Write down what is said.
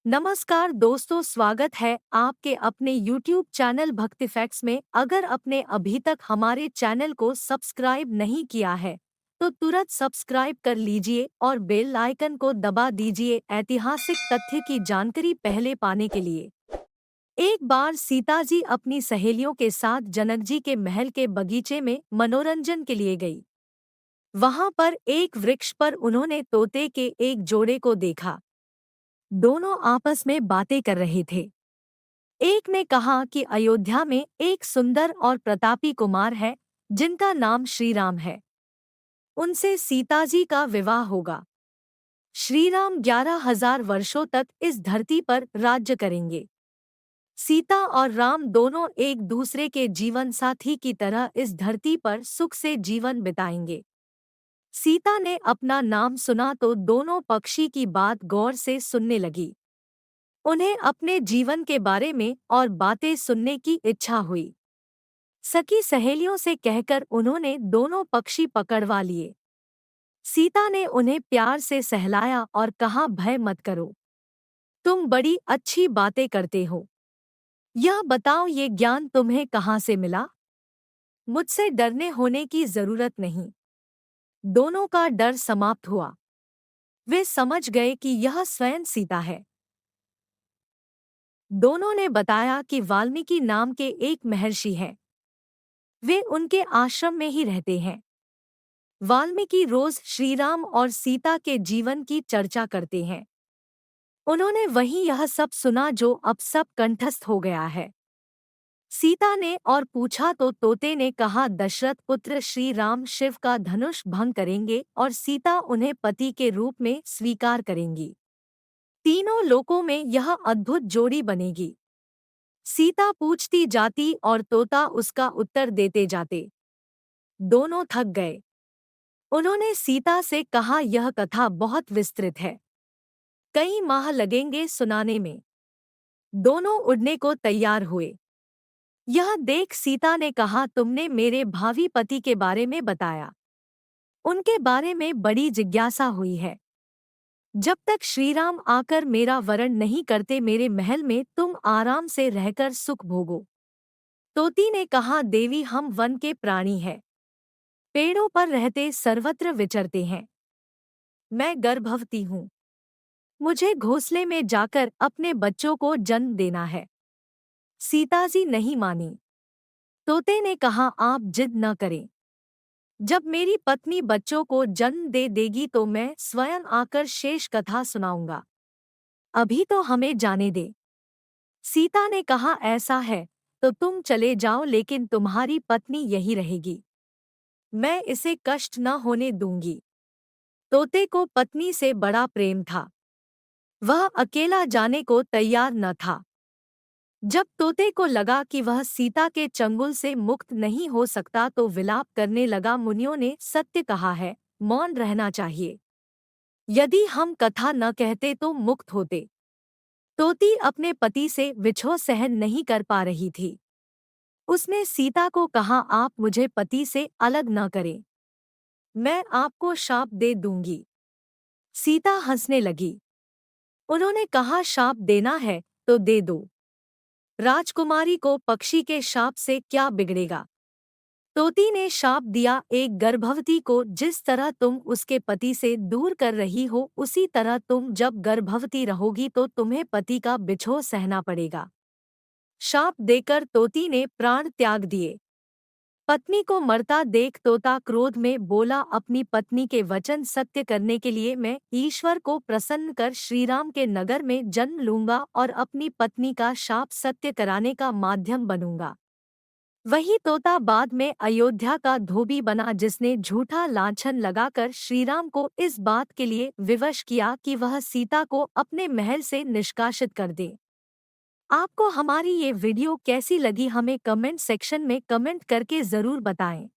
नमस्कार दोस्तों, स्वागत है आपके अपने YouTube चैनल भक्ति फैक्ट्स में। अगर आपने अभी तक हमारे चैनल को सब्सक्राइब नहीं किया है तो तुरंत सब्सक्राइब कर लीजिए और बेल आइकन को दबा दीजिए ऐतिहासिक तथ्य की जानकारी पहले पाने के लिए। एक बार सीता जी अपनी सहेलियों के साथ जनक जी के महल के बगीचे में मनोरंजन के लिए गई। वहां पर एक वृक्ष पर उन्होंने तोते के एक जोड़े को देखा। दोनों आपस में बातें कर रहे थे। एक ने कहा कि अयोध्या में एक सुंदर और प्रतापी कुमार है जिनका नाम श्री राम है। उनसे सीता जी का विवाह होगा। श्री राम 11,000 वर्षों तक इस धरती पर राज्य करेंगे। सीता और राम दोनों एक दूसरे के जीवन साथी की तरह इस धरती पर सुख से जीवन बिताएंगे। सीता ने अपना नाम सुना तो दोनों पक्षी की बात गौर से सुनने लगी। उन्हें अपने जीवन के बारे में और बातें सुनने की इच्छा हुई। सखी सहेलियों से कहकर उन्होंने दोनों पक्षी पकड़वा लिए। सीता ने उन्हें प्यार से सहलाया और कहा, भय मत करो, तुम बड़ी अच्छी बातें करते हो। यह बताओ, ये ज्ञान तुम्हें कहाँ से मिला? मुझसे डरने होने की जरूरत नहीं। दोनों का डर समाप्त हुआ। वे समझ गए कि यह स्वयं सीता है। दोनों ने बताया कि वाल्मीकि नाम के एक महर्षि हैं। वे उनके आश्रम में ही रहते हैं। वाल्मीकि रोज श्रीराम और सीता के जीवन की चर्चा करते हैं। उन्होंने वहीं यह सब सुना जो अब सब कंठस्थ हो गया है। सीता ने और पूछा तो तोते ने कहा, दशरथ पुत्र श्री राम शिव का धनुष भंग करेंगे और सीता उन्हें पति के रूप में स्वीकार करेंगी। तीनों लोकों में यह अद्भुत जोड़ी बनेगी। सीता पूछती जाती और तोता उसका उत्तर देते जाते। दोनों थक गए। उन्होंने सीता से कहा, यह कथा बहुत विस्तृत है, कई माह लगेंगे सुनाने में। दोनों उड़ने को तैयार हुए। यह देख सीता ने कहा, तुमने मेरे भावी पति के बारे में बताया। उनके बारे में बड़ी जिज्ञासा हुई है। जब तक श्रीराम आकर मेरा वरण नहीं करते मेरे महल में तुम आराम से रहकर सुख भोगो। तोती ने कहा, देवी हम वन के प्राणी हैं, पेड़ों पर रहते सर्वत्र विचरते हैं। मैं गर्भवती हूँ, मुझे घोंसले में जाकर अपने बच्चों को जन्म देना है। सीता जी नहीं मानी। तोते ने कहा, आप जिद न करें। जब मेरी पत्नी बच्चों को जन्म दे देगी तो मैं स्वयं आकर शेष कथा सुनाऊंगा। अभी तो हमें जाने दे। सीता ने कहा, ऐसा है तो तुम चले जाओ, लेकिन तुम्हारी पत्नी यही रहेगी। मैं इसे कष्ट न होने दूंगी। तोते को पत्नी से बड़ा प्रेम था। वह अकेला जाने को तैयार न था। जब तोते को लगा कि वह सीता के चंगुल से मुक्त नहीं हो सकता तो विलाप करने लगा। मुनियों ने सत्य कहा है, मौन रहना चाहिए। यदि हम कथा न कहते तो मुक्त होते। तोती अपने पति से विछोह सहन नहीं कर पा रही थी। उसने सीता को कहा, आप मुझे पति से अलग न करें, मैं आपको शाप दे दूंगी। सीता हंसने लगी। उन्होंने कहा, शाप देना है तो दे दो। राजकुमारी को पक्षी के शाप से क्या बिगड़ेगा। तोती ने शाप दिया, एक गर्भवती को जिस तरह तुम उसके पति से दूर कर रही हो उसी तरह तुम जब गर्भवती रहोगी तो तुम्हें पति का बिछोह सहना पड़ेगा। शाप देकर तोती ने प्राण त्याग दिए। पत्नी को मरता देख तोता क्रोध में बोला, अपनी पत्नी के वचन सत्य करने के लिए मैं ईश्वर को प्रसन्न कर श्रीराम के नगर में जन्म लूंगा और अपनी पत्नी का शाप सत्य कराने का माध्यम बनूंगा। वही तोता बाद में अयोध्या का धोबी बना जिसने झूठा लांछन लगाकर श्रीराम को इस बात के लिए विवश किया कि वह सीता को अपने महल से निष्कासित कर दे। आपको हमारी ये वीडियो कैसी लगी हमें कमेंट सेक्शन में कमेंट करके ज़रूर बताएं।